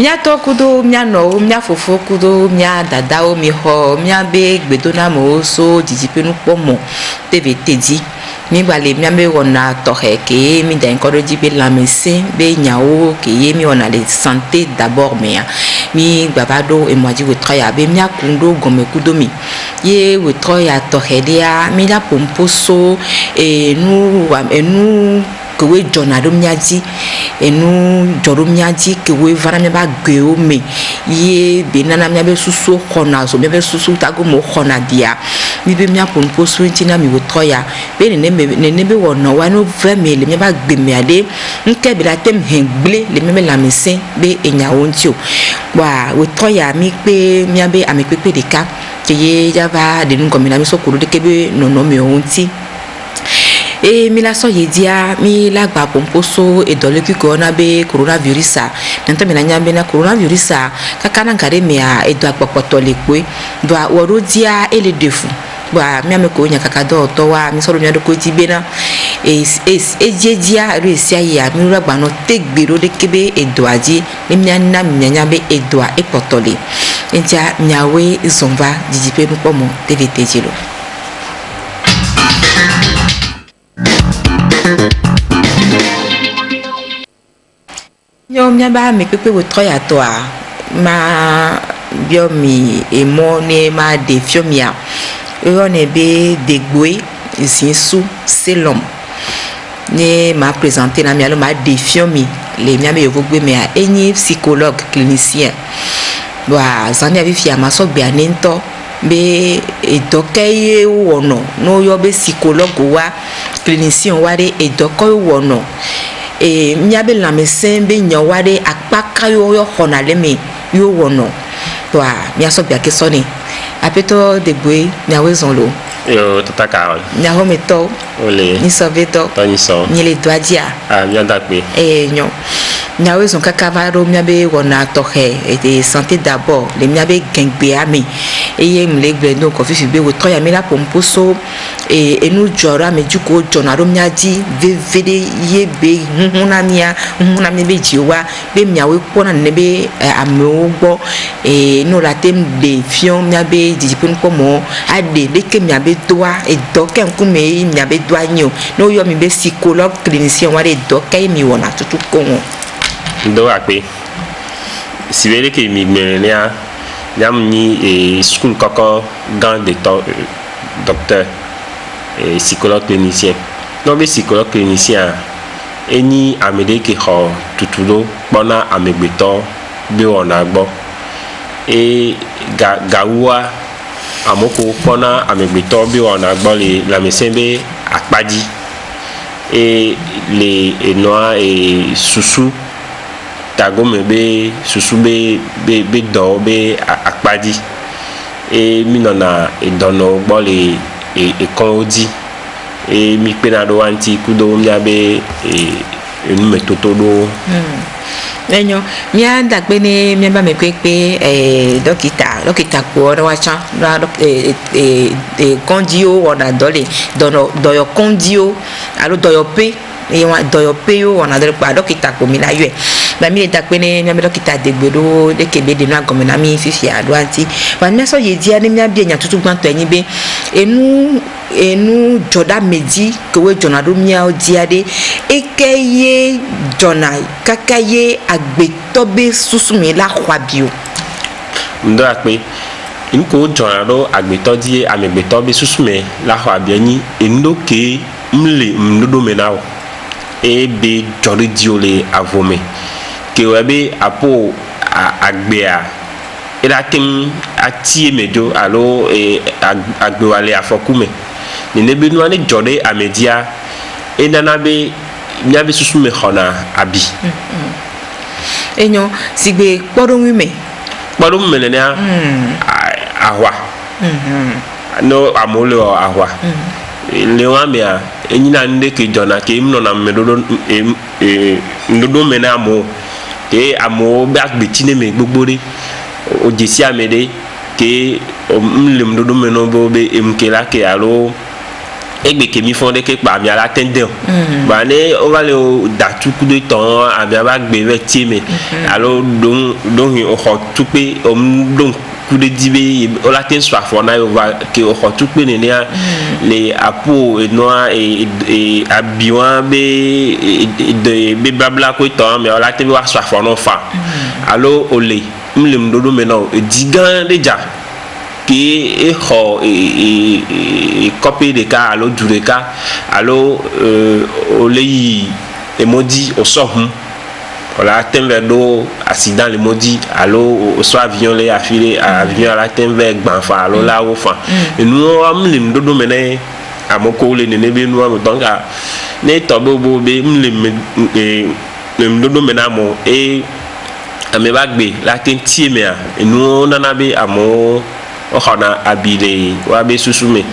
mia to kudo mia no mia fofo kudo mia dada o mi ho mia be gbedona mo so jijipe nu pomo tv tedi mi bale mia me wona to he ke mi dan ko do jibe la médecin be nyawo ke ye mi on a les santé d'abord mi babado e moji we troya be mia kundo gome kudo mi ye we troya to he dia mi la pomposo e nu que we jonado miaji enu joro miaji que we vara mi ba geo me ye benana mi be susu khona so mi be susu tago mo khona dia mi be mia pon posu ntina mi wotroya be ne be wono wa no ve me le mi ba gbe mi ade nke bi la tem hengble le mi la mesin be enyawo ntio wa wotroya mi pe mi be ami pepe de ka ke ye java de nu komina mi so kuru de kebe no mi onti e mi la so ye dia mi la gba pomposo e dole ki ko na be coronavirus a nto mi na nya be na coronavirus a kaka na ngare mi a e do apopoto le pe do a woro dia e le defu ba mi ame ko nya kaka do to wa mi so ro nya do ko ti be na e je dia re si aye a mi ro gba no tegbero de kebe e do aji mi na mi nya be e do a e potole enja nyawe zomba jijipe mu pomo tvt jelo. Nyom nyaba me pepe wo troya toa ma biomi e mo ne ma defiomia yo ne be degboe zinsu selom ne ma présenter na mi alo ma defiomi le mi ame yo gbe me a eni psychologue clinicien wa zani avi fia ma so gbe anento be e dokeye wono no yo be psychologue wa clinicien wa de e dokoy wono e miabe la médecin be nyawade akpaka yo khona le me yo wono to a mi aso bia ke soni apeto de boy nyawe zonlo yo tataka nyaho meto ole ni soveto tani so ni le doadia mi anda pe nyo nyawe zon kakavaro miabe wona tohe et de santé d'abord le miabe gengbe ami e ye mle gbe no ko fifi be wo troya mi la pomposo e enu jora me juko jonaro miaji vevede ye be hunhuna mi be jiwa be miawe pona ne be amogbo e no la tem de fion miabe dijipun komo ade de ke miabe doa e doke nkume miabe doa nyo no yo mi be psychologue clinicien wa de doke mi wona tutu kongo do akpe sibere ke mi menea nyam ni e school koko dans de docteur et psychologue clinicien non be psychologue clinicien eni amede ke ho tutulo bona amegbeto be ona gbo e gawa amoko bona amegbeto be ona gbo le la mesembe akpadi e le noa e susu tagome be susu be do be akpadi e minona e dono gbole e konodi e mi pena do anti kudo miabe e nume toto do enyo mi anda gbe ni mi ba me pepe dokita ko ro wa chan kondio ona dole do yo kondio alo do yo pe e wa do yo pe yo ona dole pa dokita ko mi la yue ba mi da pe ni mi dokita de gbero de kebe de na gomena mi fifi ado anti ba mi so ye dia ni mi abi enya tutu gban to yin be enu joda meji ko we jona do mi o diade ekeye jona kakaye agbetobe susumi la kwabio ndo akpe inko jona do agbetodi amegbetobe susume la kwabio ni endoke mle mdodo menao e be jori diole avome ke webe apo agbea ila tem atie mejo alo agbewale afokume ni nebe no ane jode amedia e nana be nyabe susume khona abi enyo sigbe kpodon wime ne ahwa no amolo ahwa le wa me a enyina nde ke jona ke imno na medodo ndodo mena mo ke amo back betine me gbogbore o jesi amede ke mlem ndodo meno bo be emkela ke alo egbe ke mi fond ke pa mi ala tendel ba ne o va le datu coup de temps a mi ba gbe ve ti me alors don o ho tupe o don coup de dibe o la ten soif on a o va ke o ho tupe ne les apo et noir et abiwan be babla ko temps mais o la ten wa soif on fa alors o le mlem dodo maintenant digan déjà qui est copié de cas alors du cas alors au lait et maudit au sort voilà thème vers l'eau accident les maudits alors au soit avion les affilé avion à la thème vers banfa alors là au fin et nous on les dodo mener à mon collègue ne be nous donc à ne tobo be les dodo mener mon et à mes bagbe la tentie mais et nous on en avait à mon on a habillé ou habillé sous-soumé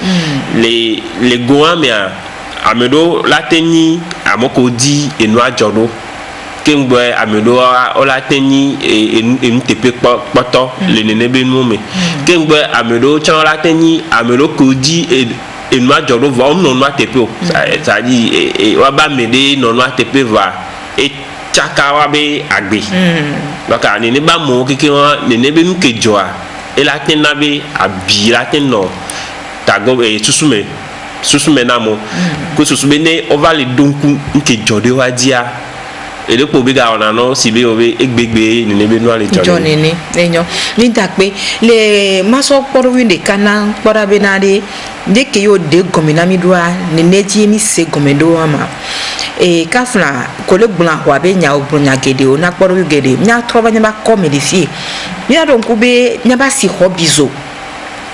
les goa mais amedo la teni amoko di et noa jodo kengbe amedo o la teni et nous tepe poto le nene be nous mais kengbe amedo chan la teni amedo ko di et noa jodo va on noa tepe ça dit et wa ba mede noa tepe va et chaka wa be agbe donc nene ba mo keke nene be nous ke joa et la tenabe abi la tenno tago et susume namo ko susume ne on va le donku nke jode wa dia et le po biga ona no sibe obe egbegbe ni nebe no le jode ni enyo ni dakpe le maso poro wi de kana pora benade de ke yo de gomina mi doa ne neji mi se gomedo ama e kafla ko le blan wa be nya obrunya gede o na poro wi gede nya trova nya ba komedifie nya don ku be nya ba si hobizo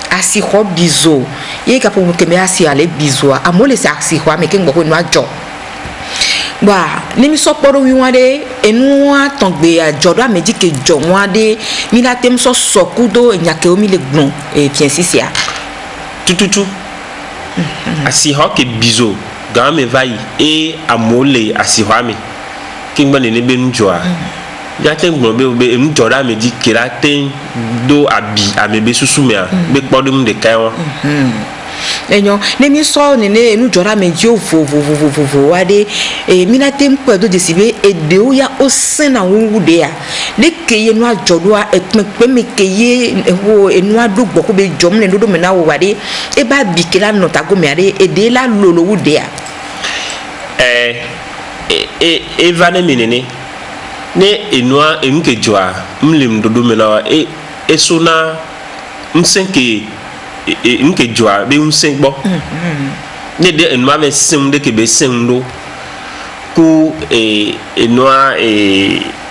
asi hobizo ye ka po ke me asi ale bizo amole sa asi ho me ke ngbo ko no ajo ba ni mi soporo wi wade enu a tongbe ajodo ameji ke jo wade mi la tem so sokudo nyake omi le gbon e piensisia tututu asi ho ke bizo ga me vai e amole asi ho ame kingba ne be njoa ya ten gbon be njoda ameji ke la ten do abi amebe susumea be podum de kayo enyo ne mi so ne nu jora meji o vo wade e mi na tem pedo de sibe e de o ya o sena wu de ya le keye nu ajodo a epe me keye wo enu adogbo ko be jom ne dodo me na wo wade e ba bi ke la no tago me ade e de la lolo wu de ya e vane minene ne enua enke joa mlim dodo me na e sona nsenke nke joa be unsen gbo ne de enua be sem de ke be sem do ku enua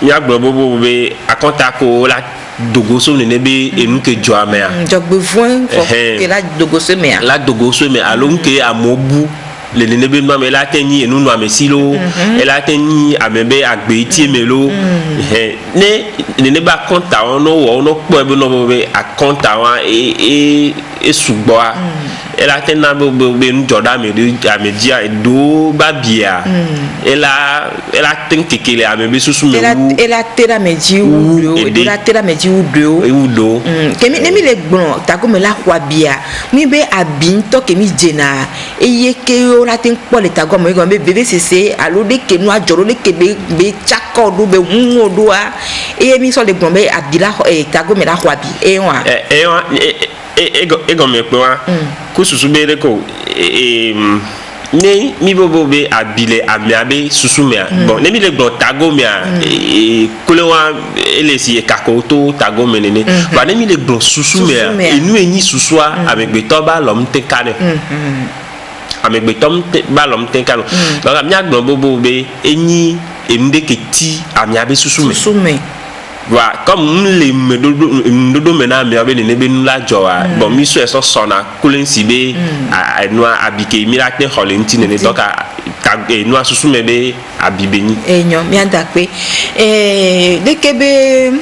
nya gbobo be akonta ko la dogoso ne be enke joa me a jogbe fun fo ke la dogoso me a la dogoso me alo nke amobu le ne be no me la teni enu no amesilo e la teni amebe agbe ti melo ne ba konta ono po ebe no be akonta wa e sugbo a e la tena be njoda me dia do ba bia e la ten kekele amebe susu me wu e la tera meji wu do e la tera meji wu do kemi ne mi le gbon ta ko me la kwa bia mi be abin to kemi jena e ye ke la ten po le ta go mo be bebe sese alo de ke nu ajoro le ke be chako do be wu do a e mi so le gbon be abila ta go me la kwa bi e go me pe wa ku susu be re ko ne mi bobo be abile amiabe susumea bon ne mi le gbon tago mea kolewa elesi kakoto tago menene ba ne mi le gbon susumea enu enyi susua amegbeto ba lom tekane amegbeto ba lom tekane donc amia gbon bobo be enyi emde keti amiabe susume voilà comme les dodo mena mi abe ne be nula joa bon mi so eso sona kulen sibe a noa abike mi la te holenti ne donc a noa susume be abibeni enyo mi andakpe de kebe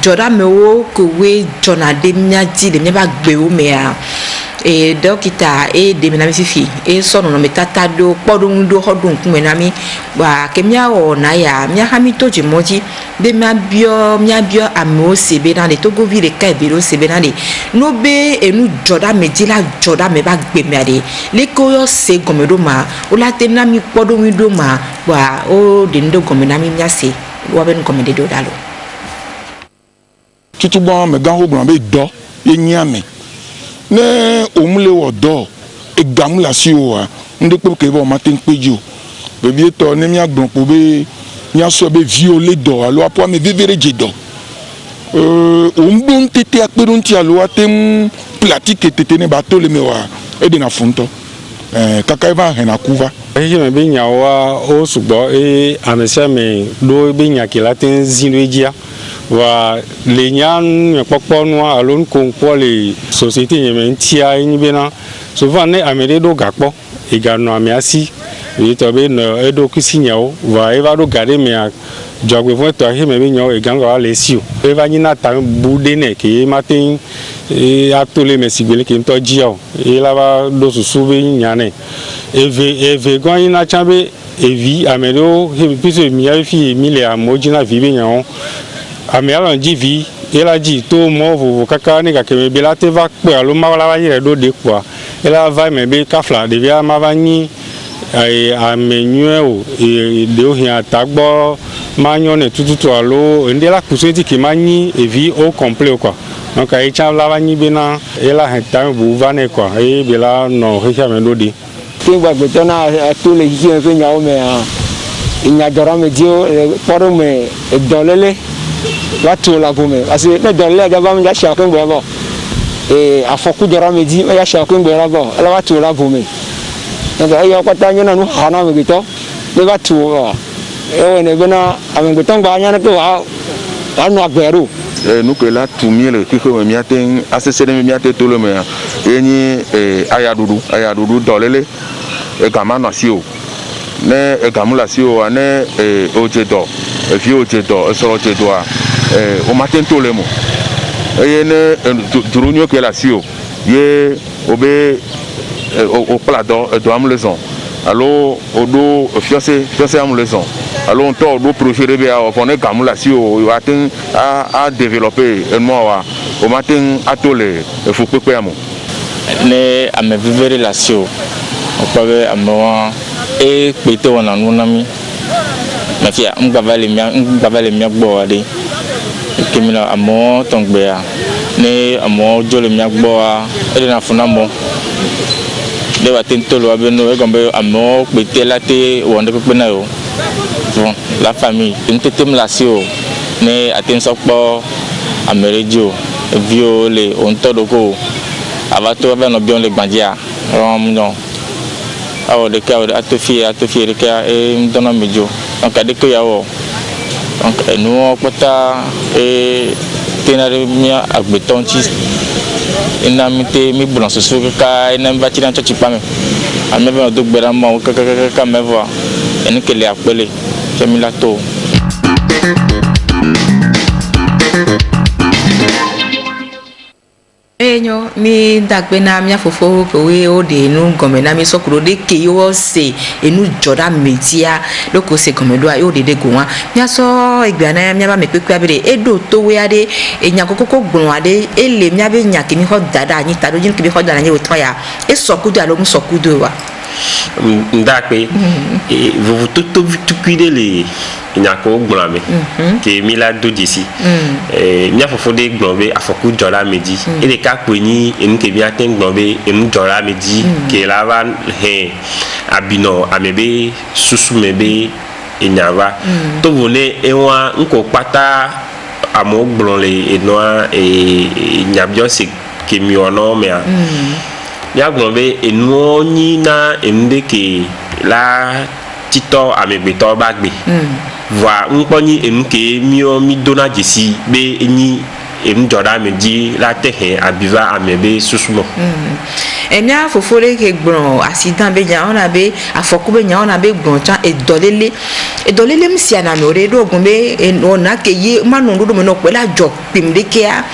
joda mewo ko we jona de mi adi de mi ba gbe o me a e dokita e de mi na mi fifi e so no me tata do podun do hodun ku me na mi wa ke mia o na ya mia ha mi to je moji be mia bio amo sebe na le togo vi le ka be ro sebe na le no be enu joda me di la joda me ba gbe mi ade le ko yo se gomedo ma o la te na mi podun do ma wa o de ndo gome na mi mia se wa be ngome de do dalo tutu bon me gan ho be do ye nyame ne omule wo do e gamula si o a nde pe ke bo ma tin peju be bi to ne mi agbon po be mi aso be violer do alo apo me vivere je do ombon tete akperun ti alo atem platique tete ne bateau le mewa e de na funto kaka eva hena kuva je me be nyawa o sugbo e amese me do be nyaki latin zinwegia wa le nyan popo no alon kon po le société yemen tia yin be na souvent ne amede do gapo e ga no amiasi e to be no e do kusinyawo wa e va do gade me a jogbe fo to he me be nyawo e ga ngo le sio e va nyina ta bude ne ke matin e atole me sigbele ke to jiao e la ba do susu be nyane eve go nyina chambe evi amedo he piso mi ya fi mi le amojina vibe nyawo ami ala jivi ela ji to mo vovo kaka ni ka keme be la te va pe alo ma la va yire do de kwa ela va me be kafla de via ma va ni amenyue o de o hin atagbo ma nyon ne tututu alo nde la kuseti ki ma ni evi au complet quoi donc ai cha la va ni be na ela han ta bu va ne quoi e be la no he cha me do de tin gba gbe to na to le ji en fe nya o me a inya dora me dio poro me dolele watu la bome parce que dolele ga ba mi ja sha ko ngbe bo afoku dora me di ya sha ko ngbe ra bo ala watu la bome donc ayo ko ta nyona nu hana me gito le watu bo e ne bena ame gito ngba nya na to wa no agberu nous que là tout mieux qui que mi aten assessé mi aten tout le monde eni ayadudu dolele e kama na sio ne e kamula sio ane ojedo e fi ojedo e so ojedo o matin tout le monde e ne durunyo que la sio ye obe au plado do am leçon alors odo fiancé am leçon alors on tord do projet be a on est kamula sio aten a développer un mois au matin atole e faut pepe amo ne ame vivere la sio o pabe amo e pete wona nunami na fia ngavale mia gbo ade kemina amo tongbe a ne amo jole mia gbo a e na funamo de wa tentolo abeno e gombe amo pete late wonde pepe na yo bon la famille tentem la sio ne aten sokpo amerejo viole on todoko avato ave no bion le gbandia rom no awo de ka atofie de ka e dona mejo donc ade ko yawo donc enu pota e tenare mia agbetonti ina mite mi bron so ka ina mbati na chochi pame amebe no dogbera mo ka mevo enu kele apele Kemilato. Enyo mi dagbe na mi afofo ko we o de nu gome na mi sokuro de ke yo se enu joda media loko se gome do ayo de go wa mi aso egba na mi ba me pepe abere edo to we ade enya kokoko gbon ade ele mi abe nya ke mi ho dada anyi tado jin ke mi ho dada anyi o to ya e sokudo alo mu sokudo wa ndakpe vous tout cuider les nyako glame que mila do d'ici mia fofo de glombe afoku jola medi et les cas poni et nous que bien ten glombe et nous jola medi que la van he abino amebe susu mebe et nyava to vone e wa nko pata amo glonle et noa et nyabio c'est que mi ono me ya glombe et nous ni na ende que la tito amegbeto bagbe wa nkponi enke mi dona jesi be eni enu jɔda me di la te he abiva amebe susumo mia fofo le ke gbron accident be nya ona be afoku be nya ona be gbron chan edolele msia na me ore do gun be ona ke ye manu do me no pe la jo pimde ke a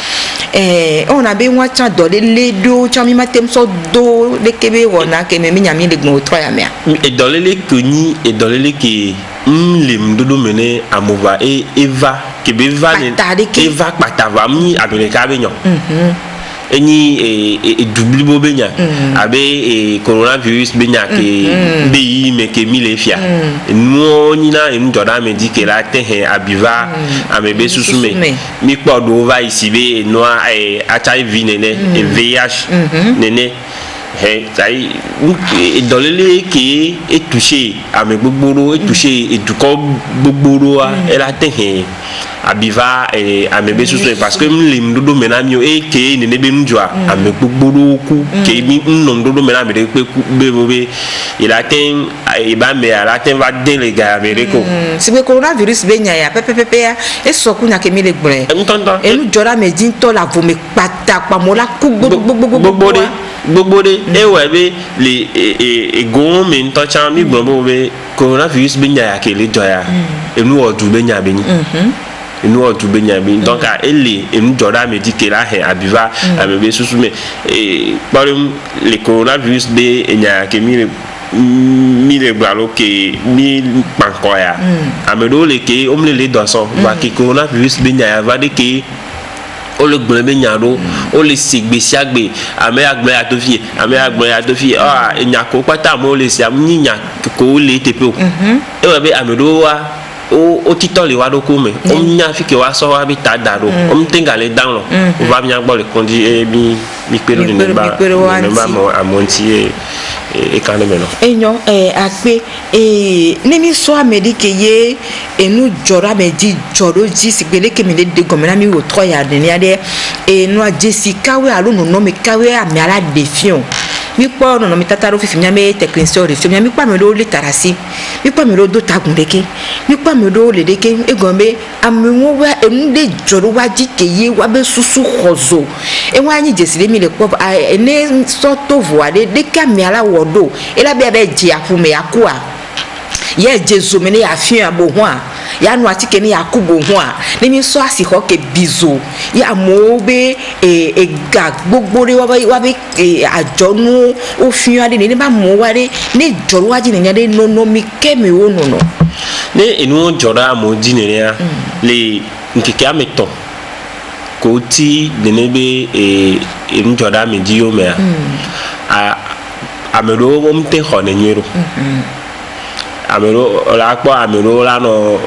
ona be wa chan dolele do chan mi matem so do de ke be wona ke me nya mi le gbron o ya me edolele kuni edolele ke lim dodo mene amova eva ke be va ne eva patava mi abele ka be nyo eni double benya abe coronavirus benya ke be me ke milefia no ni na enu joda me di ke la te he abiva amebe susume mi podo va ici be no HIV nene VIH nene he sai dolele ke e touché ame gbogboro e touché e duko gbogboro a ela te he abiva amebe susu parce que lim dodo menamio e ke ne be njoa ame gbogboro ku ke mi nnom dodo mename de pe ku be ila ten e ba me ala ten va den le ga americo si be coronavirus be nya ya pepepe ya e so ku nya ke mi le gbere e nu jora me din to la vo me pata pa mo la ku gbogbo de e we be le gon me nto chan mi gbogbo be coronavirus be nya ya ke le joya e nu odu be nya be ni enu odu be nya be donc a ele enu joda me di ke la he abiva amebe susume parum le coronavirus be nya ke mi le bralo ke mi pankoya amedo le ke omle le doso va ke coronavirus be nya ya va de ke o le gbele be nya do o le sigbe siagbe ame agbe atofie nya ko pata mo le si am ni nya ko le tepe e wa be amedo wa o tito le wa do ko me o nya fi ke wa so wa bi ta da do o mtenga le dan lo o va nya gbo le kondi mi pelo ni ba mo amonti e kanu me no enyo ape ni mi so amedi ke ye enu jora me di joro ji sigbele ke mi le de gomena mi wo 3 ya de ni ade no Jessica we alo no me kawe ami ala defion mi po no mi tataro fifi mi ame technicien de mi pa me do le tarasi mi pa me do tagundeke mi pa me do le deke egombe amwo wa enu de joro wa ji ke ye wa be susu khozo e wa nyi jesile mi le pop ene soto voade de ka mi ala wodo e la be ji afu me akua ye jesu me ne afia bo ho a ya no atike ne yakubo ho a ne mi so asi ho ke bizo ya mo be ga gbogbore wa be ajonu o fian ade ne ba mo ware ne joro waji ne nya de no mi ke mi wo no ne enu jora mo di ne ya le nkeke ameto ko ti de ne be enu jora me di yo me a amero mo mte ho ne nyero amero la po amero la no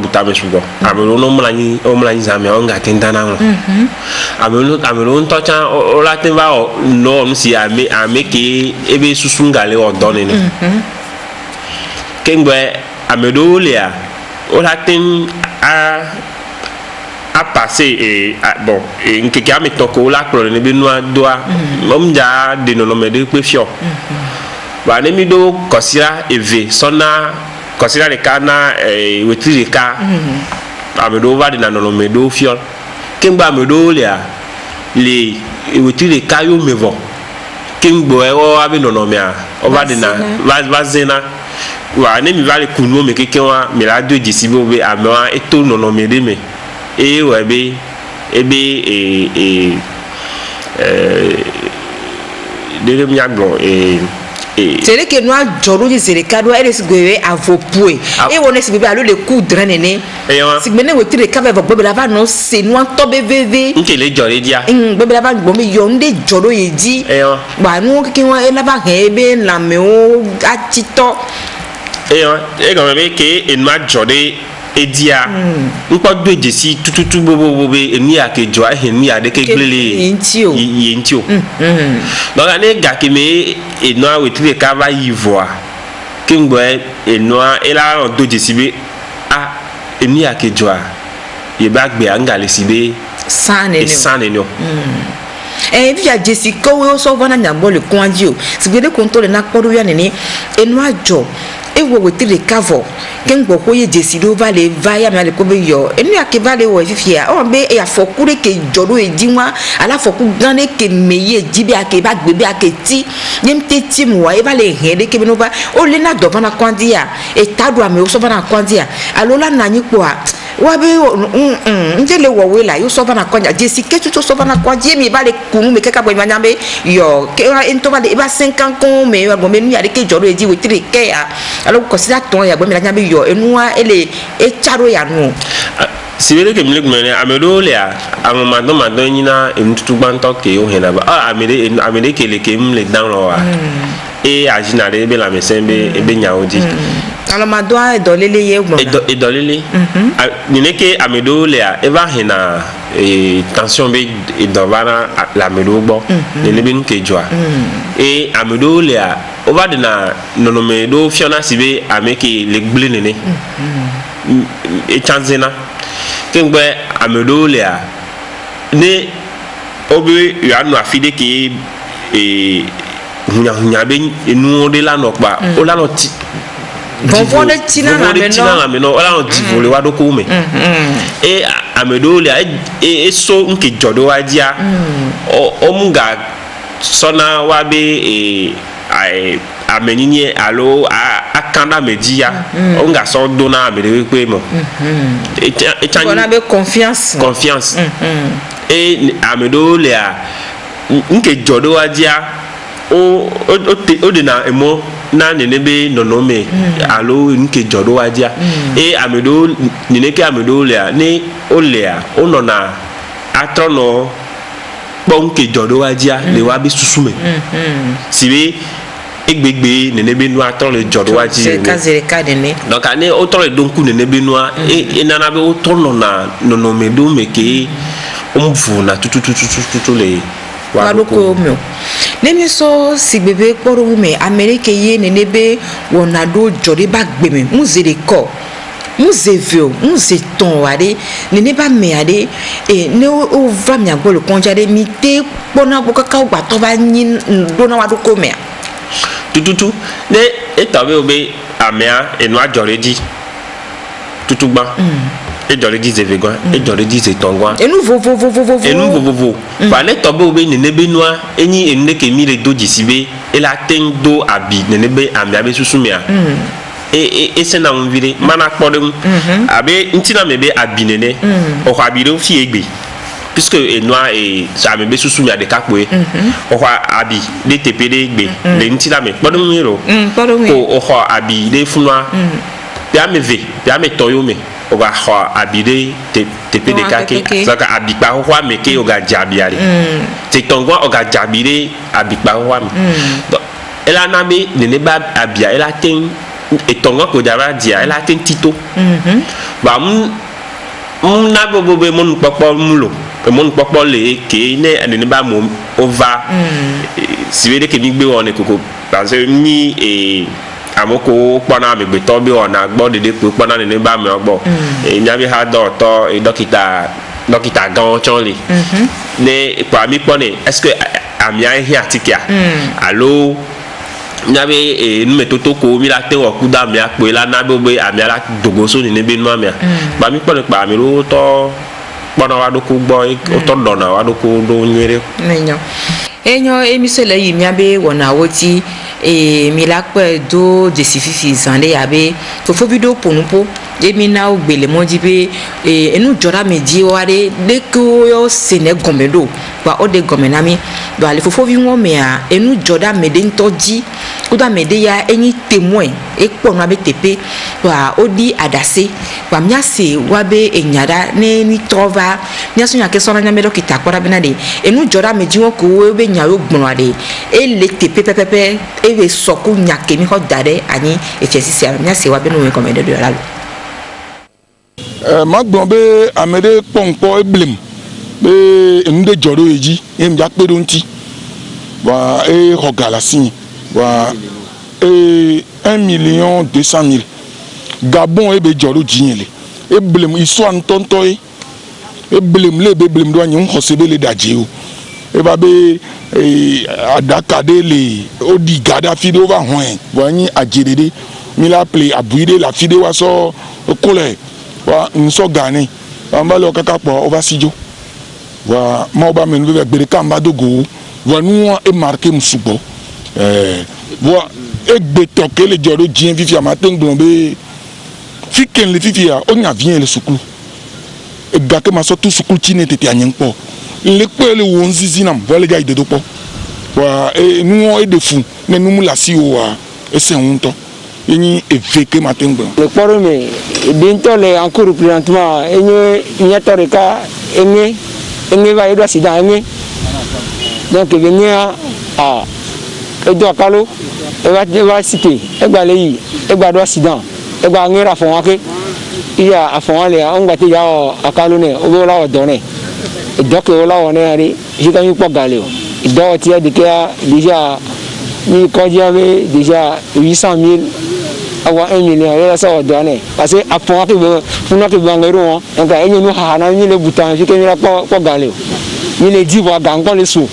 buta me sugo amero no mlani zame on ga tendana no amero nto chan o la ten va no nsi ame ke ebe susungale o donne ni kengbe amero le a o la ten a passer bon nkeke ametoko la pro ne be no doa omja de no me de pe fio ba ne mi do kosira eve sona kosira le kana wetri le ka amedo va de na no me do fiol kengba amedo le wetri le ka yo mevo kengbo o abi no me a o va de na va zena wa ne mi va le kunu me keke wa me la do disibo be amewa eto no me de me e we be de mi agbo c'est que nous joro di c'est cadeau elle se goye à vos pouets et on est bébé allo le coup drainer si mene woti le kabe bobe la va non c'est nous tobe vv nke le jore dia bobe la va gbo mi yonde joro yeji ba nu ke won e la ba hebe la me o atito e go me ke en ma jore edia npo do ejesi tututu bobo eni akejo ahenu ya de ke glele yentio donc ane ga ke me eno awetire ka va yivoa kengbo eno ela do ejesi be eni akejo ye ba gbe angale sibe sanenio via Jessica we so vana nyambo le kwanji o sigbede konto le na kpodo ya nene enu ajo e wo wetri de kavo ken gbo ko ye jesi do vale va ya me ko be yo enu ya ke vale wo fifia o be e afokure ke jodo e dinwa ala foku gane ke meye jibi ake ba gbebe ake ti nyemte ti mu wa e vale hede ke no ba o le na do bana kwandia e tadu ame o so bana kwandia alola na nyi po a wa be njele wo we la yo so bana kwandia jesi ke tu so bana kwandia mi vale kunu me ke ka bo nyambe yo ke ento vale e ba 5 ans kon me wa go me nu ya de ke jodo e ji wetri ke ya alors considère ton ya go me la nyambe yo enua ele e charo ya no sibere ke mlik mene amedo le a mando nyina entutu gbanto ke o hena ba amede ke le ke mle dan lo wa e ajinare be la mesembe e be nyaodi alors ma doit dolele ye gbo e dolele ni ke amedo le a e va hena tension be e dovana la medo bo le be nke joa e amedo le a o va de na nono medo fiona sibe ameke le gble nene e chanzena kengbe amedo le a ne obi ya no afide ke hunya be enu de la no pa o la no ti bonbon de tina na me no o la no ti vole wa do ko me e amedo le e so nke jodo ajia o munga sona wa be ameninye alo akanda media on ga so dona amede pe mo on a be confiance et amedo le a nke jodo adia o de na emo na nenebe nonome alo nke jodo adia et amedo nineke amedo le a ni o le a o no na atrono bon nke jodo adia le wa bi susume sibe egbegbe nenebe no aton le jodo adia c'est casé cadene donc ane autant le donku nenebe no e nana be autant no na nonome do meke umvu na tutu le wadoko me nemi so sigbebe kporo me america ye nenebe wona do jori ba gbe me muzere ko muzevio muzeton wade neneba me ade e ne o va mi agbo le konjade mi te pona bo kaka gba to ba yin do na wadoko me tututu ne etabe obe amea enu ajore di tutugba e jore di zevegwa e jore di zetongwa enu vovo ba le tobe obe nenebe noa enyi eneke mi le doji sibe e la ten do abi nenebe amea be susumia e sena mvire mana kpodem abe ntina mebe abi nene o abi do fi egbe puisque enoa e ça me be susumia de kakwe o abi de tepede egbe le ntina me kpodem miro ko o abi de funwa bia me toyo me o ga abide tepede kake saka abikpa ho me ke o ga jabiare te tongwa o ga jabire abikpa ho me donc ela na be ne ba abia ela ten etongwa ko dara dia ela ten tito ba na bobo be mon popo mulo mon popo le ke ne ba mo over si vede ke mi gbe won e koko parce ni amoko kpona me beto bi ona gbo dede pe kpona ne ba me ogbo nyabi ha do to dokita gan chonle ne pa mi pone est-ce que amia hi atikia allo nyabi nu metoto ko mi la te wo kuda mi apo la na bo be amia la dogoso ni be nu amia ba mi pone pa mi ro to kpona wa do ku gbo o to dona wa do ku do nyere enyo emisele yi miabe wona woti mi la pe do jesififi zande yabe fofo video ponupo emi na ogbele moji be enu jora meji ware de ko yo sene gomedo wa ode gomena mi do ale fofo vi won me a enu joda mede ntoji ko da mede ya enyi témoin e po na be tepe wa odi adase wa miase wa be enyada ne ni trova miaso nya ke so na nya melo kita kwara bena de enu jora meji won ko we be nya yo gbon ade e le tepe pepepe e we soku nya ke mi ho dare ani e chesi miase wa be no we komede do la magbon be amede pongpo eblem be nde joro eji em ja pe don ti wa e hogalasi wa 1,200,000 Gabon e be joro jinyele eblem iso antonto eblem le be blem do anyi hosebe le daje o e ba be adaka de le odi Gaddafi do va hoen wa nyi ajedede mi la ple abuide la fide wa so kole wa nso gane wa mbale okaka po ova sijo wa mo ba me nbe gbere kamba dogo wa nu e marqué musugo wa e gbe toke le joro jien fifi amaten glombe fiken le fifi a onya vient le sukulu e gake ma so tout sukulu chine tete anyen po le pe le wonzizi nam wale ga ide do po wa e nu e de fu ne nu la si o wa e se hunto eni e veke maten gbo le poro me bientôt le encore présentement eni nyatore ka eni va edo accident eni donc eni a edo akalo e va cité e gba le yi e gba do accident e gba ngera fon wake iya afon le on gba ti ya akalo ne o la odo ne donc o la won ne je kan yi po gale o do ti e de ke déjà ni ko j'avais déjà 800 000 avoir 1 million là ça odo ne parce que afon wake be funa ke bangero on ka enyu no ha na ni le butan je kan yi po gale o ni le di wa gangon le so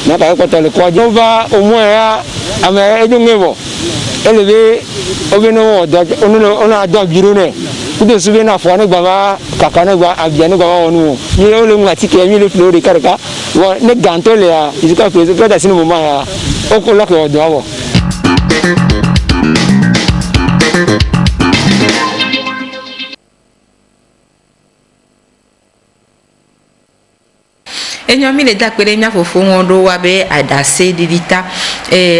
na ka ko to le ko jo va au moins ya ame edo ngevo elebe obino odo ono ado biro ne kudo sube na fo ne gba kaka ne gba abia ne gba wonu ni o le ngati ke mi le flo de karaka wo ne ganto le ya isika pe so da sinu mo ma ya o ko lo ke odo awo enyomi le dakpere nya fofo wondo wa be adase didita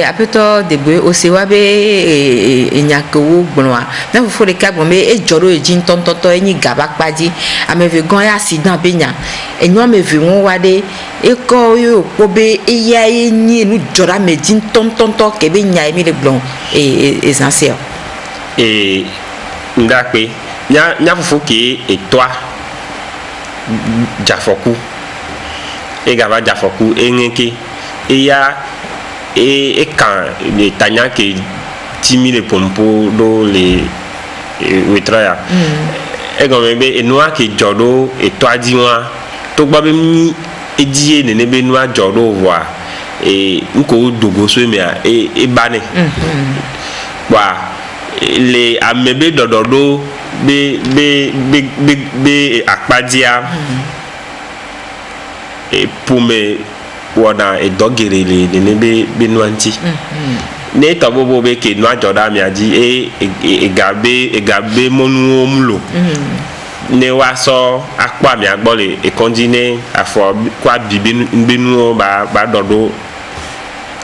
apeto degbe ose wa be enyakowo gbonwa na fofo le ka gbon be ejoro ejin tontoto enyi gaba paji ameve gon ya accident be nya enyomi ve won wa de eko yo po be iya enyi nu jora mejin tontonto ke be nya emi le gbon essentiel ndakpe nya fofo ke etwa jafoku e gaba jafoku engeke e ya e kan le tanya ke 10 000 pompo do le wetraya e gome be enua ke jodo e toadi wa to gba be mi edie ne be nua jodo wa nko dogo so me e bane wa le amebe dododo be akpadia pour me wona e dogere le ne be nuanti ne to bobo be ke nu ajoda mi aji e gabe monu omlo ne wa so akpa mi agbole e konjine afo kwa bibinu ba dodo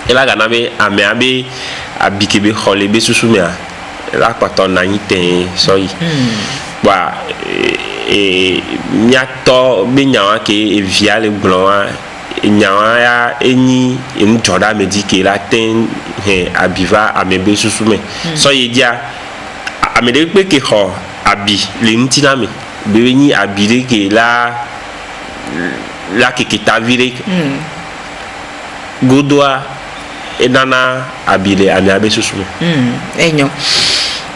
ela gana be ame abe abikebe khole be susumia la pato na yite so yi wa nyato be nyawa ke via le glon nyawa ya eni joda medike la ten abiva amebe susume so ye dia amede pe ke ho abi le ntina me be ni abire ke la ke ta vire godoa enana abile amiabe susume enyo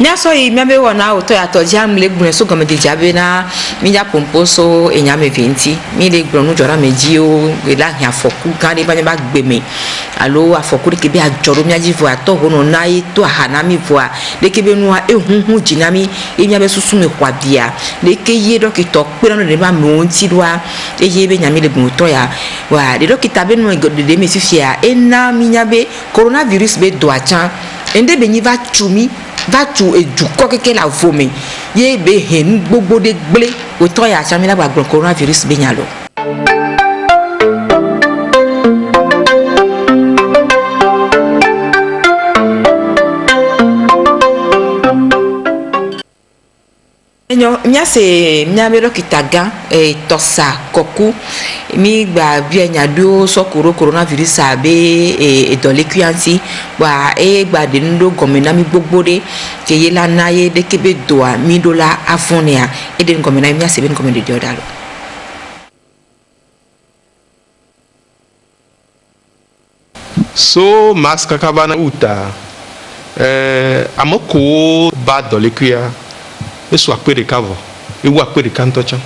nya so yi miabe wona oto ya to jam le gbun so gome de jabe na mi ja pompo so enya me 20 mi le gbun nu jora meji o la hia foku kan de ba gbe mi alo afoku de ke bi ajoro mi aji vo ato hono na yi to hana mi vo a de ke be nu a ehunhun jinami e miabe susu me kwa bia de ke ye dokito pe no de ba mi on ti doa e ye be nya mi le gbun to ya wa de dokita be nu de me fifia e na mi nyabe coronavirus be do achan ende be ni va chumi va tu edu kokeke la vome ye be hen gbogbo de gble o to ya chami la gba coronavirus be nya lo enyo nya se nya be dokitaga tosa koku mi gba bi enya do so coronavirus abe do le kuanti wa gba de ndo gomena mi gbogbo de ke ye la na ye de ke be do a mi do la afonia e de gomena mi ase be gomena de odalo so mas kakabana uta amoko ba do le kuya eso apere kavo ewu apere kantocha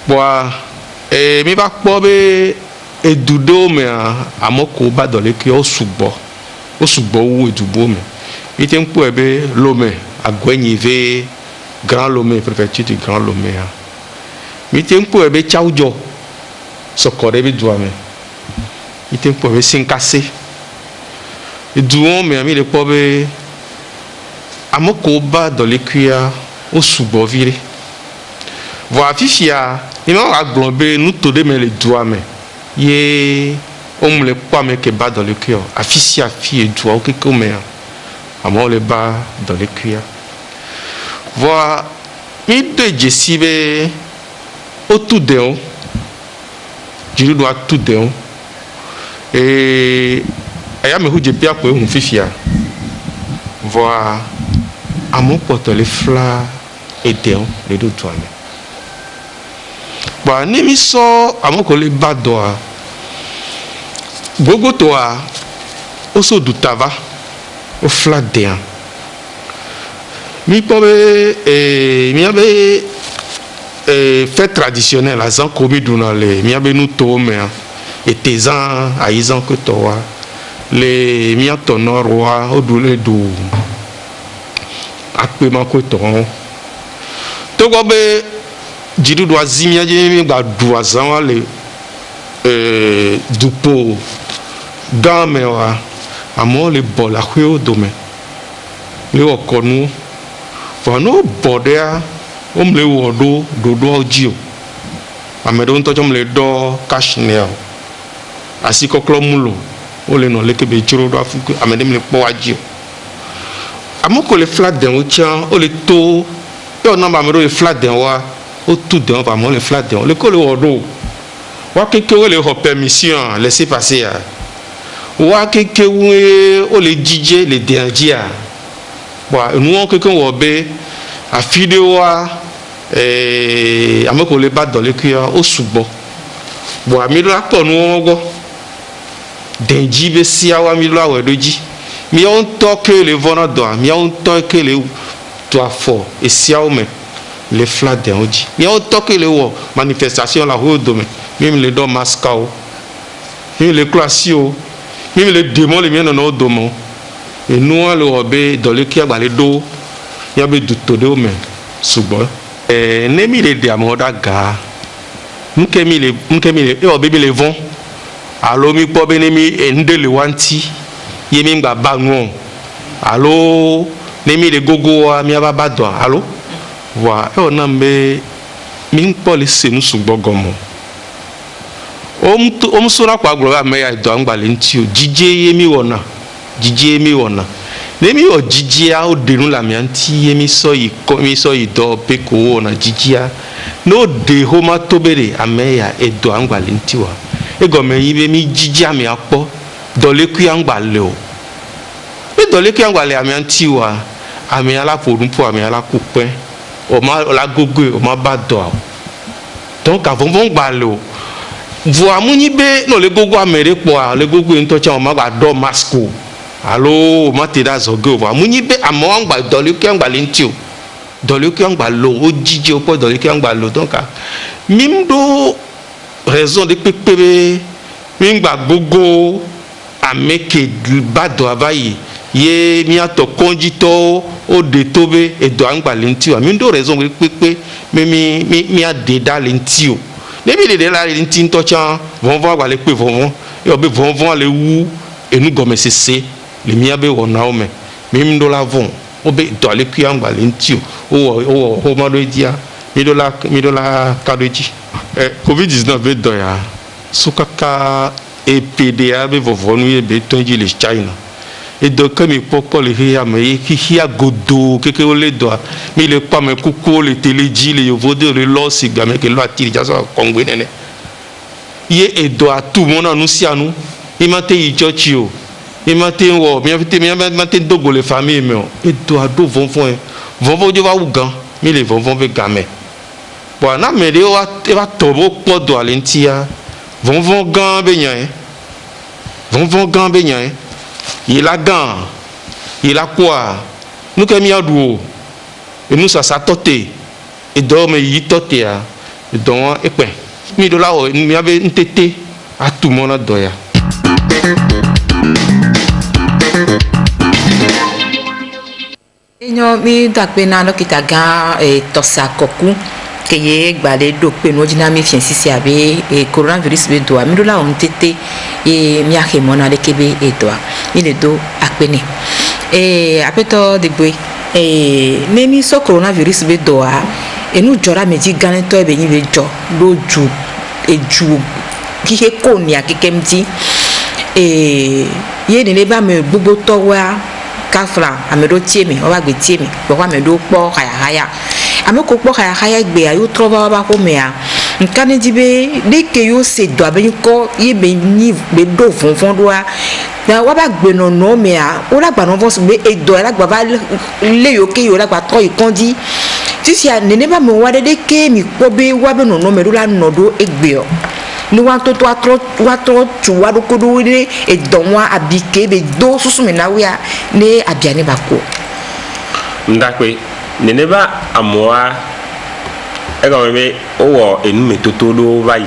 boa mi ba po be edudo me amoko ba do le kuya osugbo wo edubo me mi te ŋkpɔe be Lomé Agouenyive Grand Lomé préfecture du Grand Lomé ha mi te ŋkpɔe be Tchaoudzɔ sɔkɔ ɖe be dua me mi te ŋkpɔe be Sinkase duwo me mi le kpɔ be ame kewo ba dɔlekuia wo sugbɔ vi ɖe vɔ afi sia mi ma agblɔ be nuto ɖe me le dua me ye wom le kpɔ ame ke ba dɔlekuia o afi sia afi eduawo kekewo mea amewo le ba dɔlekuia vɔ mi do dzesi be wotu dewo dziɖuɖu atu dewo ayameʋu dzepia koe hu fifia vɔa amewo kpɔtɔ le fla edewo le ɖo dua me kpɔa ne mi sɔ amewo ko le ba dɔa gbogbotoa woso duta va wo fla dea mi kpɔ be miabe fête traditionnelle azã ko mi ɖuna le miabe nutowo mea etezã ayizã ko tɔwa le miatɔ nɔrɔa woɖu le ɖu akpema ko tɔwo togbɔ be dziɖuɖu azi mia dzi mi gba ɖu azãwa le dukpo gã me wa amewo le bɔ le aƒewo dome le wɔ kɔnuwo vɔ ne wobɔ ɖea wom le wɔ ɖo ɖoɖoawo dzi o ame ɖewo ŋutɔ tsɛ me le ɖɔ kashinea o asi kɔklɔ mulo wole nɔ leke be dzro ɖo afu ame ɖe me le kpɔ wa dzi o ame ko le fla dewo tsã wole to ye wòna be ame ɖewo le fla dewoa wotu dewo vɔ amewo le fla dewo le ko le wɔ ɖo wa kekewo le xɔ permission laisser passer ya wa kekewo wole dzidze le dea dzia bɔn enuwo kekewo wɔ be afi ɖewoa ame ko le ba dɔlekuia wo sugbɔ bɔn ami ɖo akpɔ nuwo gbɔ dendzi be siawo ami ɖo awɔ ɖo dzi miawo ŋutɔ ke le vɔ na dɔa miawo ŋutɔ ke le tu afɔ esiawo me le fla dewo dzi miawo ŋutɔ ke le wɔ manifestation le aƒewo dome mi le ɖɔ mascawo mi le klɔ asiwo mi le demo le mia nɔnɔwo dome o enua le wɔ be dɔlekuia gba le ɖo miabe duto ɖewo me sugbɔ ne mi le ɖe amewo ɖe aga nuke mi le ewɔ be mi le vɔ alo mi kpɔ be ne mi ŋɖe le wa ŋuti ye mi gba ba nuɔ alo ne mi le gogoa miava ba dɔa alo voa ewɔ nam be mi kpɔ le se nu sugbɔ gɔmɔ wo musona kɔ agblɔ be ame ya dɔa ŋgba le ŋuti o dzidze ye mi wɔna dzidze ye mi wɔna ne mi wɔ dzidzea wo ɖe nu le amea ŋuti ye mi sɔ yi dɔ pe ko wo wɔna dzidzea ne wo ɖe xoma to be ɖe ame ya edɔa ŋgba le ŋuti wa egɔme yi be mi dzidze amea kpɔ dɔlekuia ŋgba le o ne dɔlekuia ŋgba le amea ŋuti wa amea la ƒo nu ƒo amea la ku kpɛ o la gogoe o ma ba dɔa o donc avɔvɔ ŋgba le o vɔ amunyi be ne le gogo ame ɖe kpɔa le gogoe ŋutɔ tsã o ma gba dɔ masque o alo o ma te ɖe azɔge o vɔ amunyi be amewo ŋgba dɔlekuia ŋgba le ŋuti o dɔlekuia ŋgba le o wo dzidze o kpɔ dɔlekuia ŋgba le o donc mi ɖo raison de kpekpe be mi gba gogo ame ke ba dɔa va yi ye miatɔ kɔndzitɔwo wo ɖe to be edɔa ŋgba le ŋuti o mi ɖo raison de kpekpe be mia ɖe ɖa le ŋuti o ne mi ɖe la le ŋuti ŋutɔ tsã vɔvɔ gba le kpe vɔvɔ eyɔ be vɔvɔ le wu enu gɔmesese le miabe wɔnawo me mi ɖo la vɔ wo be dɔlekuia ŋgba le ŋuti o wowɔ xɔma ɖo edzia mi ɖo la ka ɖo edzi covid-19 be dɔ ya so kaka epe ɖea be vɔvɔnu ye be tɔn dzi le China edɔ ke mi kpɔkpɔ le xexea me ye xexea godoo keke wo le dɔa mi le kpɔ ame kukuwo le tele dzi le yovodewo le lɔ si game ke lɔ ati ɖe dzasɔ kɔngbe nene ye edɔa tu mɔ na nu sia nu mi ma te yi tsɔtsi o mi ma te wɔ mi ma te dogo le famille me o edɔa ɖo vɔvɔ ye vɔvɔ dzo va wu gã mi le vɔvɔ be game bɔn na ame ɖewo eva tɔ be wokpɔ dɔa le ŋutia vɔvɔ gã be nya ye vɔvɔ gã be nya ye yi la gã yi la kpɔa nu ke miaɖu o enu sasa tɔte edɔ me yi tɔtea edɔ wɔn ekpɛ mi ɖo la wɔ miabe ŋutete atu mɔ na dɔ ya. enyo mi dakpe na dokita gan tosa koku ke ye gbale do pe no jina mi fien sisi abe coronavirus be do mi do la on tete mi a ke mona le kebe do mi le do akpene apeto de gbe ne mi so coronavirus be do a enu jora meji gan to ebe yin be jo loju eju ki he ko ni akikem ti ye ni le ba me gbogbo to wa kafra amedo tiemi o ba gbe tiemi bo wa medo po haya ameko po haya gbe ayo trova ba ko mea nkane dibe de ke yo se do aben ko ye be ni be do fonfon do a na wa ba gbe no mea o la gba no fon be e do la gba ba le yo ke yo la gba to ikondi ti si a nene ba mo wa de ke mi ko be wa be no me do la no do egbe o ni wa to tu wa do ko do ni e don wa abike be do susu me na we a ne abiane ba ko ndakwe nene ba amoa ega me o enu metoto do vai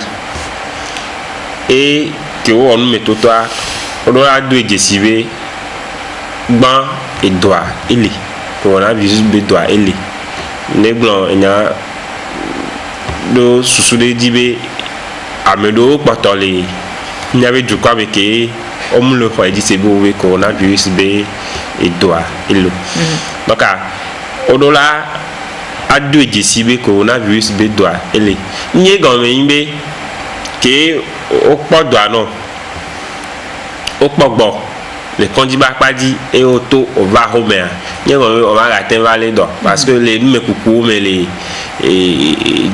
e ke o nu metoto a o do la do ejesibe gban edoa ele coronavirus be doa ele ne gbon enya do susu de dibe amedo patole nyabe jukwa be ke omulo fa ejisibe we coronavirus be edoa elo donc odola adu ejisibe coronavirus be doa ele nye gome yimbe ke o podo ano o pogbo le kondiba padi e auto o va homer nye gome o va la ten vale do parce que les me kuku me les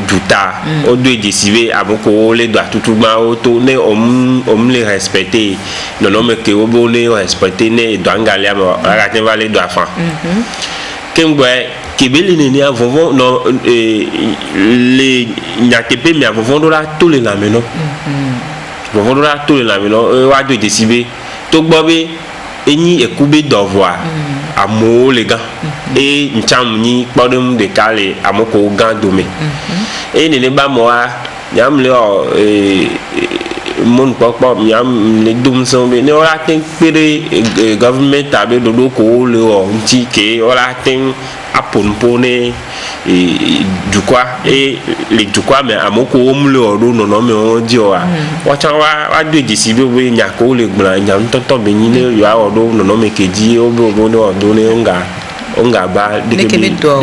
duta o do ejisibe aboko le do tutu ma auto ne om le respecter non me ke o bo le respecter ne do angale am la ten vale do afan kengwe kebeli neni avovon no le nyakepe mi avovon do la to le la meno avovon do la to le la meno wa do desibe to gbo be eni ekube dovoir amo le gan e ncham ni podum de kale amoko gan do me e nene ba mo a nyam le o mon pokpo nyam le dum so be ne ora ten pere government abe do ko le o nti ke ora ten aponpone du quoi et les du quoi mais amoko omle o do no me o di o a wa chan wa do disibe we nyako le gbla nyam tonto be ni le yo a o do no me ke di o bo bo no do ne onga ba de ke be do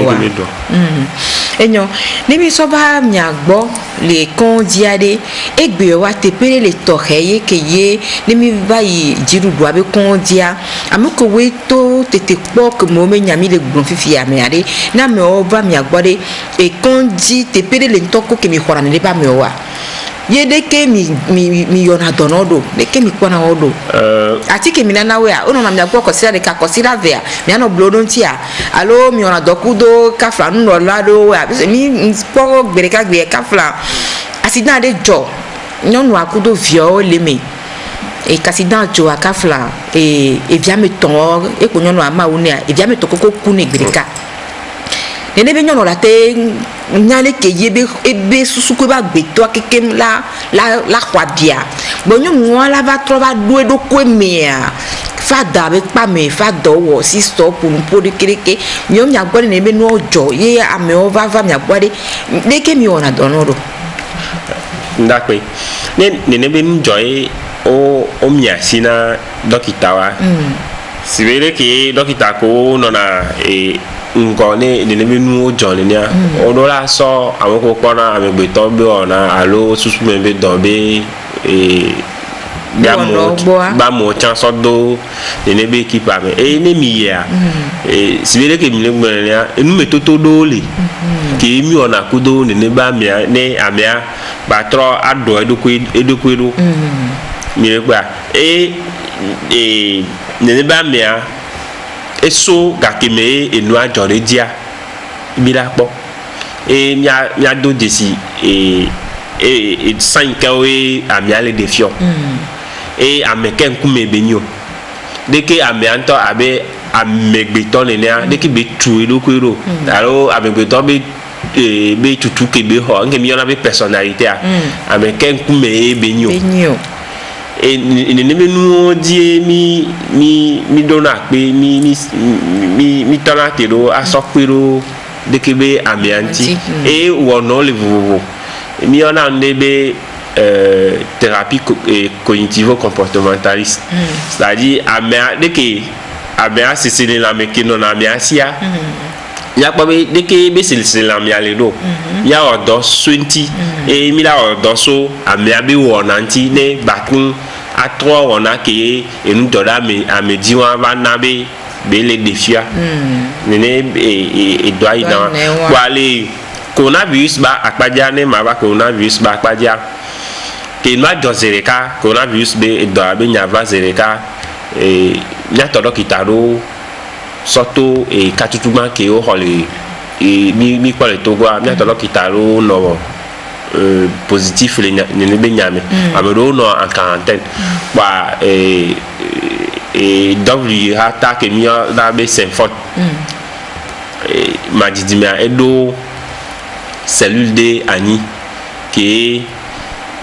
enyo ni mi so ba nyagbo le kon diade egbe wa te pere le toheye ke ye ni mi ba yi jiru do abe kon dia amoko we to tete pok mo me nyami le gbon fifi ame ade na me o ba mi agbode e kon di te pere le ntoko ke mi khora ne ba me o wa ye de ke mi yona donodo de ke mi kwana odo ati ke mi na we a ono na mi agbo ko sira de ka ko sira vea mi ano blodo ntia alo mi yona dokudo ka fla no lado a mi sporo gbere ka gbe ka fla accident de jo nyonu akudo vio le me e accident jo aka fla e via me ton e ko nyonu ama woni a e via me to koko ku ne gbere ka nene be nyono la te nyale ke yebe ebe susu ko ba gbe to kekem la kwa bia bo nyu la va trova due do ko mea fa da be pa me fa do wo si stop pour de kereke nyu nya gbore ne be no ojo ye ame o va mi agbore de ke mi ona donoro ndakwe ne be njoy o mia sina dokita wa sibere ke dokita ko nona ngone ne be nu ojo ni a odola so àwọn ko pona amegbe to be ona alo susu me be do be ba mo chan so do ne be keep ame ne mi ya sibere ke mi le gbere ni a enu me toto do le ke mi ona kudo ne ba mi ne amia ba tro ado eduku mi le gba ne ba mi a eso gakeme enu ajore dia bira po mia do desi 5 we amiale de fio ameken kume benyo deke amianto abe amegbeto nenia deke be tu edokwero alo amegbeto be tutu ke be ho ngemi ona be personnalité ameken kume benyo et ne nous dit mi donna pe mi tanatero a sokpero de kebe amianti et wono le vovo mi on a ndebe thérapie cognitivo-comportementaliste c'est-à-dire amia de que amia c'est la meke non amia sia ya pa be de que be c'est la amia le do ya odo swinti et mi la odo so amia be wonanti ne bakun a trois on a que et nous dola me diwa va nabe be les défis nene et doit dans pour aller coronavirus ba akpadia ne ma ba coronavirus ba akpadia ke ma dozereka coronavirus be do be nyava zereka e nya todo kitaro soto e katutuma ke o hole e mi kwa le togwa nya todo kitaro no positif le ne be nyame amero no en quarantaine ba et donc il attaque mi da be Saint-Fort ma didimia edo cellule de Annie qui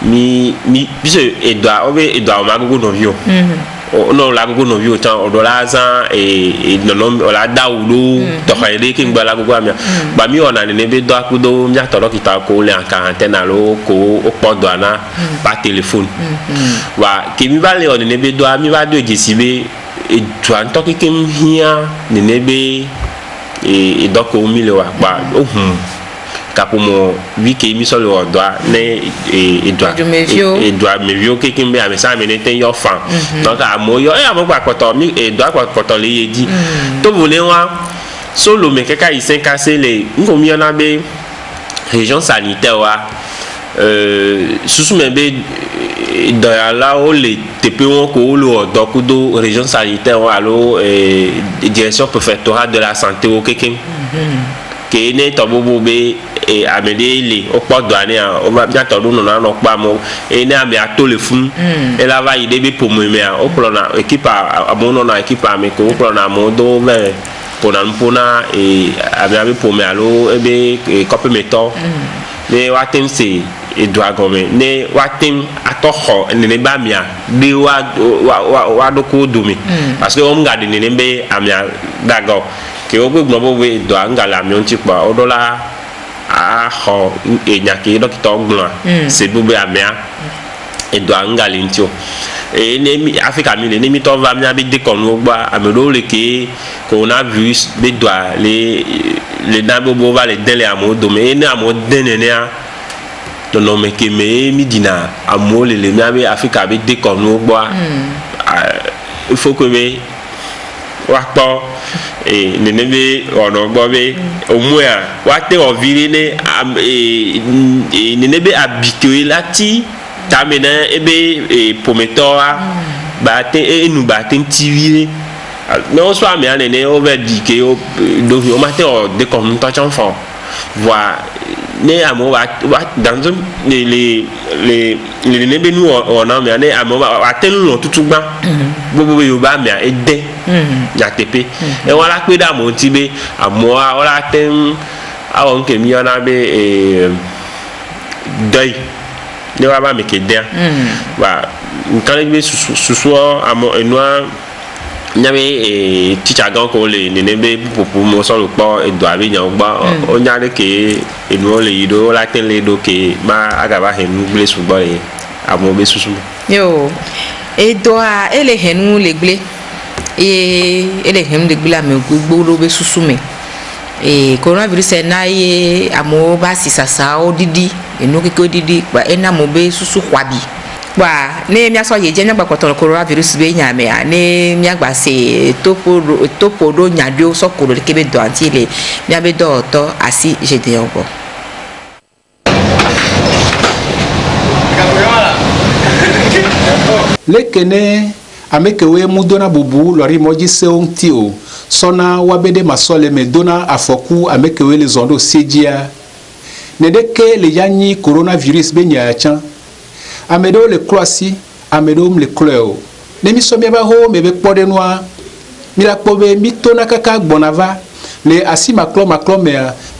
mi puisque Edouard ma gogo novio non la gogo novio tant odolaza et non la daoulo to khayde ki ngba la gogo amia ba mi ona ne be do akudo mi atoro kita ko le en quarantaine alo ko o podona par téléphone wa ki mi ba le on ne be do mi ba do jisibe et tu an to ki kem hia ne be et donc au milieu wa ba kapomo wiki mi solo doit ne et doit me vieux qui me a ça me n'était yo fan donc à mo yo e amo gba poto mi et doit poto le yedi to voler wa solo me keka isen casser les ngomi ona be région sanitaire wa susu me be dans là où les TPO ko lo dokudo région sanitaire wa lo direction préfectorale de la santé au keken ke ne to bobo be et amedeli au port douane on va bien tordou non non pas mo et ne ame ato le fun et là va ide be pour me au plana équipe à mon non équipe à me ko plana modo mais pour na et ame pour me allo e be copé méthode mais watem c'est et doit gomme ne watem atoho ne ba mia be wa do ko dumi parce que on garde ne be amia dago ke o gbe gbo we do angala mi on ti pa odola a ho e nyake docteur glo c'est bobe amia e do angali ntio e ne Africa mi ne mi to va mi abi de konu gba amedo le ke coronavirus be do le nabobo va le dele amodo me ne amode ne a non mais que mi dina amole le mi abi Africa be de konu gba il faut que me wa po et nenebe ono gbobe omua wa te oviri ne nenebe habitué lati tamena ebe pometoa ba te enu ba te tivire non soit mais ane on va dire que do o matin de comme tant enfant voilà ne amo wa dans les nebe nous on a mais ane amo wa tenu tutu gba bobo yo ba me ede ya tepe e wala pe da mo ti be amo wala ten awon ke mi ona be deuil ne wa ba me ke der wa nkan be susu amo enwa nyame teacher gan ko le nenebe popo mo so lo po edo abi nyan gba o nyare ke enu le yido la ten le do ke ma agaba henu gle sugbo le amo be susu yo edo a ele henu le gle ele henu le gle ame gbogbo be susu me coronavirus na ye amo ba sisasa odidi enu keke odidi ba ena mo be susu kwabi wa ne mi aso ye je nyagba koto coronavirus be nyame a ne mi agba se topo do nyadio so koro kebe do anti le mi abe do to asi je de onko lekene amekewe mudona bubu lori moji seonti o sona wabede masole me dona afoku amekewe le zondo sejia ne deke le yanyi coronavirus be nyachan amedo le croisi amedo le cleo ne mi so me ba ho me be pode noa mi la pobe mi tona kaka gbonava le asima maklo me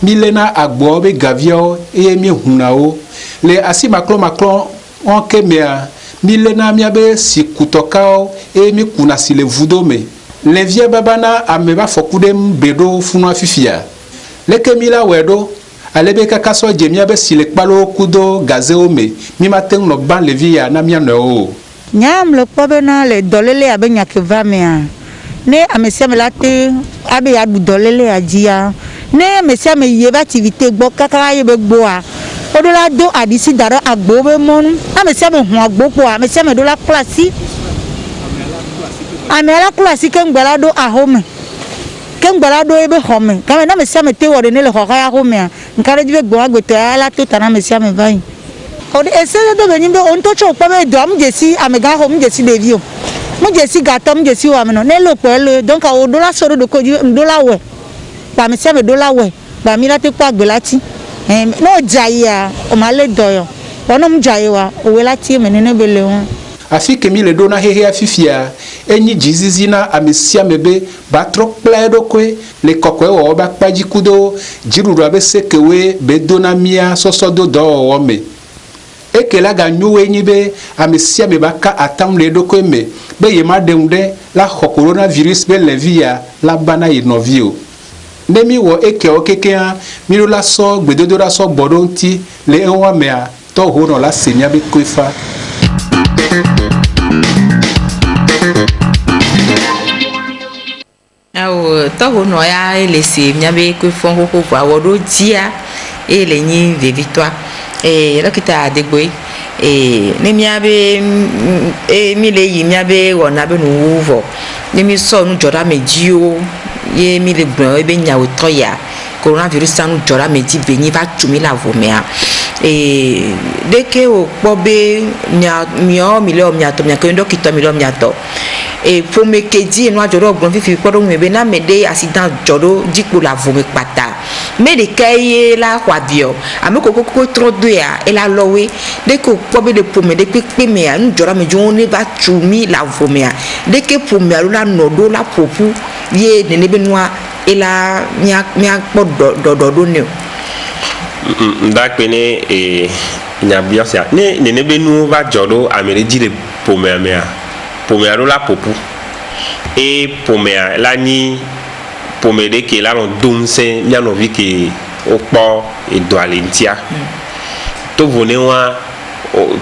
mi lena agbo be gavio e mi hunao le asima maklo on ke me mi lena miabe si kutokao e mi kuna si le vudo me le vie babana ameba fokudem bedo funwa fifia leke mila wedo alebe kaka so je miabe si le kpalo kudo gazeo me mi maten no ban le via na mia no nyam le pobena le dolele abe nyakeva mea ne amesia me late abe ya dolele ajia ne mesia me yeba activité gbo kaka yebe gboa odola do adisi daro agbo be mon amesia me hu agbo po amesia me do la classe amela classe ke ngbala do ahome ke ngbala do ebe home kama na mesia me te wore ne le hoka ya home nkare dibe gbo agbeto ala to tana mesia me vai o de ese do be nyimbe on to cho pa be do am jesi amega home jesi devio mo jesi gatom jesi wa me no ne lo pele donc o do la soro do ko do la we ba mesia me do la we ba mi la te kwa gbelati no jaya o male doyo ono mjaiwa o welati me ne bele won afike mi le dona hehe afifia enyi jizizina amesia mebe batro pledo kwe le kokwe wo ba paji kudo jiruru abe sekewe be dona mia sosodo do wo me ekela ga nyuwe nyibe amesia me baka atam le do kwe me be yema demde la coronavirus be levia la bana inovio nemi wo eke okekea miro la so gbedodo la so bodonti le enwa mea to hono la senya be kwefa awo to hono ya elese miabe kwefon kokoko awodo dia ele nyi vevitwa lokita degboy ne miabe mi le yi miabe wona be nu wo ne mi so nu jora mejio ye mi le gbon ebe nyawo toya coronavirus anu jora meji benyi ba tumi la vomea deke o pobe mio milio miato miakendo kito milio miato pour me kedi no ajoro gbon fifi podo nwebe na mede accident joro dipo la vome pata me de kaye la kwabio ameko kokoko tro do ya ela lowe deke o pobe de pour me de pepe me anu jora meji oni ba tumi la vomea deke pour me la nodo la popu ye nenebe noa ela mia do ne ndakpene nya biosia ne nenebe nu va jodo amere di le pomea ro la popu e pomea la ni pomede ke la no dunse mia no vi ke opo edo alentia to vone wa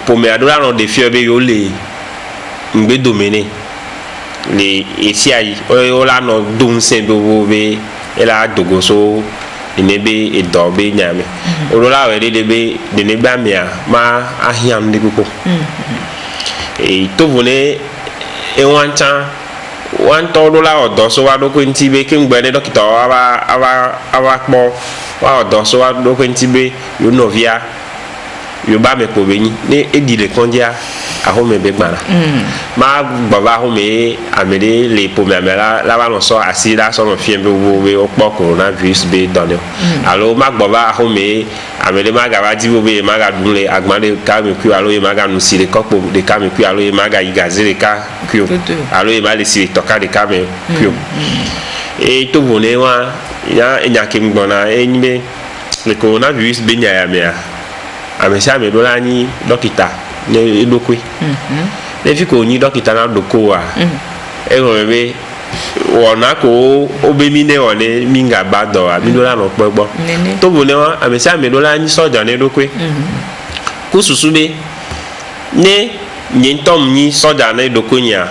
pomea do la no de fie be yo le ngbe domene le esiai o la no dunse do be ela dogoso inebe edobe nyame orola we de be de ne gba mia ma ahiam de koko to vone e wan to do la odo so wa do ko ntibe ke ngbe ne dokita awa po wa odo so wa do ko ntibe yo novia yo ba me ko beni ne edile kondia ahome be gbara ma gbaba ahome amede le pomamela la ba no so asida so no fien be wo we opo coronavirus be donne alo ma gbaba ahome amede ma ga ba di wo be ma ga dunle agbade ka me ku alo e ma ga nu sire kopo de ka me ku alo e ma ga igazire ka ku alo e ma le sire toka de ka me ku e to vone wa ya enya ke ngbona enyibe le coronavirus be nya ya me amesia me do la ni dokita ne edokwe ne fi ko ni dokita na doko a e ro be wona ko obemi ne one minga bado a mi do la no pegbo to bo ne wa amesia me do la ni soja ne edokwe ku susube ne nyentom ni soja na edoko nya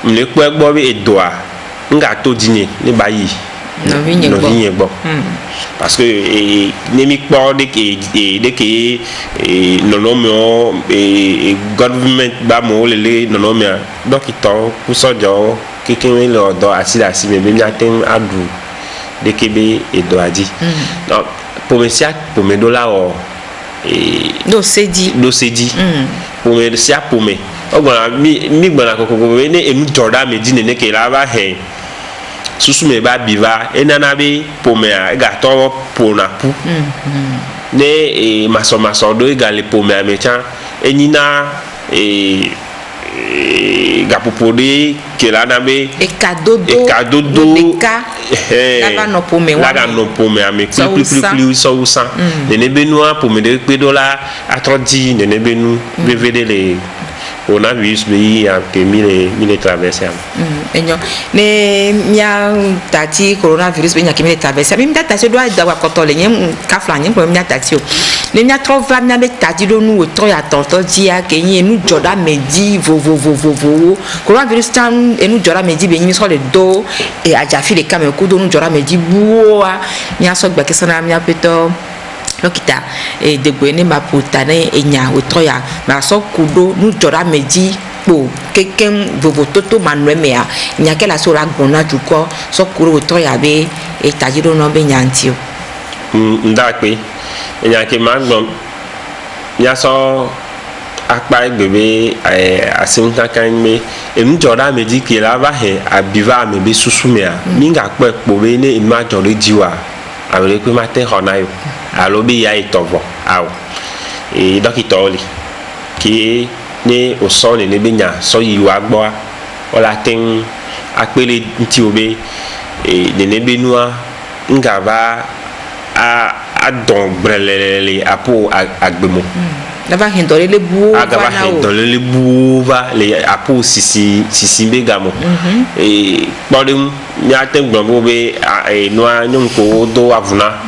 mle pegbo be edoa nga to dini ne bayi no vinye gbo parce que nemi kpo de ke nonomio government ba mo lele nonomia docteur ku sojo kekere le odo asida si me mi aten adu de kebe edo aji donc pour me dola o do sedi pour me sia pour me ogba mi gbona kokoko ne emu jorda me di ne ke la ba he susu me ba biva enana be pomea ga to pona pu ne maso do ga le pomea mecha enina ga popode ke la na be e kadodo la no pomea me plus so usan ne be noa pomede pe dola atrodi ne be nu bevede le coronavirus be que mille traversé enyo ne mia tati coronavirus be nya ke mille traversé mi mta tati do da wa kotole nyem ka fla nyem ko mia tati o ne mia trova mia be tati do nu o to ya tonto dia ke yin nu joda meji vo coronavirus tan enu joda meji be yin so le do e ajafi le kame ko do nu joda meji buoa mia so gba ke sana mia peto lokita e de gwene maputa ne enya otoya ma so kudo nu jora meji po keken vovo toto manuemea nya ke la so la gbona juko so kuro otoya be e tajiro no be nyanti o nda pe enya ke ma gbon ya so apa gbebe asim kankan me enu jora meji ke la ba he abiva me be susumea minga pe po be ne ima jore jiwa awre pe mate honayo alo bi ya itovo aw e dokitoli ki ni o so ni bi nya so yi wa gbo ola tin apele nti obe e ne bi nua ngava a don brelele apo agbemo dava hindole le buo agava hindole le buo le apo sisi begamo e bodum nya tem gbon be e noa nyum ko do avuna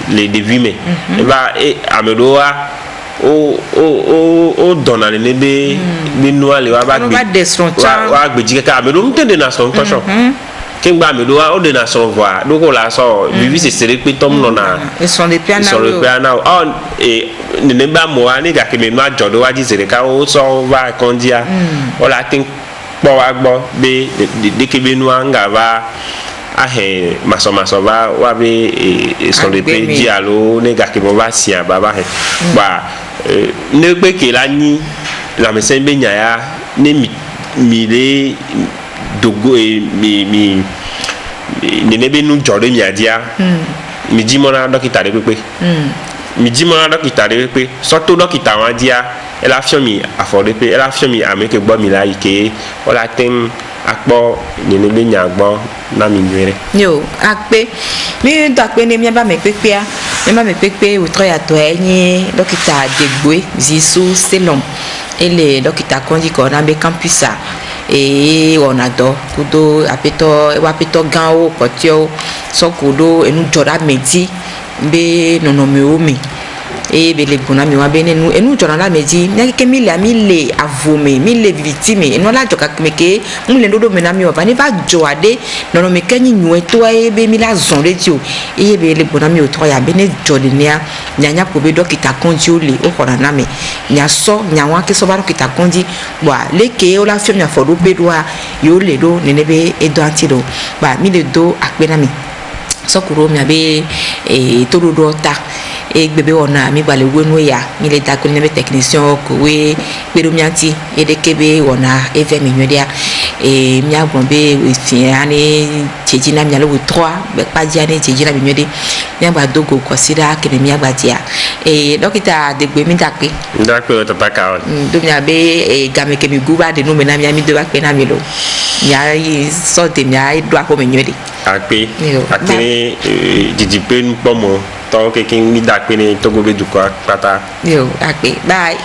le devime e ba e amedoa o dona ne be noa le wa ba gbe jika amedo mtende na so ntoso king ba amedoa o de na so voa do ko la so bibi se sere pe tom no na e son de piana on e ne ba mo ani ga ke me no ajodo wa ji sere ka o so va kondia o la tin po wa gbo be de ke be no anga va ahe maso ba wa be son de pe di alo ne ga ke mo va sia ba he ba ne pe ke la ni la me se be nya ya ne mi le dogo mi ne be nu jore mi adia mi ji mo na dokita de pepe mi ji mo na dokita de pepe so to dokita wa dia ela fio mi afode pe ela fio mi ameke gbo mi la ike ola tem akpo ni ne be nya gbo na mi nwere yo akpe mi do akpe ne mi ba me pepe a mi ba me pepe utro ya to enyi dokita degboe zisu selom ele dokita konji ko na be campusa e onado kudo apeto gan o potio so kudo enu jora meji be nono mi omi e be le gbona mi wa be enu jora la meji nya ke mi le avome mi le victime enu la joka kemeke mu le dodo me na mi o ba ni ba jo ade nono mi kenyi nyu to e be mi la zon redio e be le gbona mi o to ya be ne jodi nia nya ko be dokita konji o le o kora na me nya so nya wa ke so ba dokita konji wa le ke o la fi mi afodo be do yo le do ne be edo antido ba mi le do akpe na mi so kuro mi abe e todo do ta e gbebe ona mi bale wenu ya mi le da ko ne be technicien ko we gbero mi anti e de kebe ona e ve mi nyodia e mi agbon be fin ani cheji na mi alo 3 be pa ji ani cheji na mi nyode mi agba dogo consider ke mi agba dia e dokita de gbe mi dape o tata ka do mi abe e game ke mi guba de no me na mi do ba pe na mi lo ya so de mi ai do apo mi nyode akpe akini jijipe npomo to ke kin mi dape ni to go be du ko pata yo akpe bye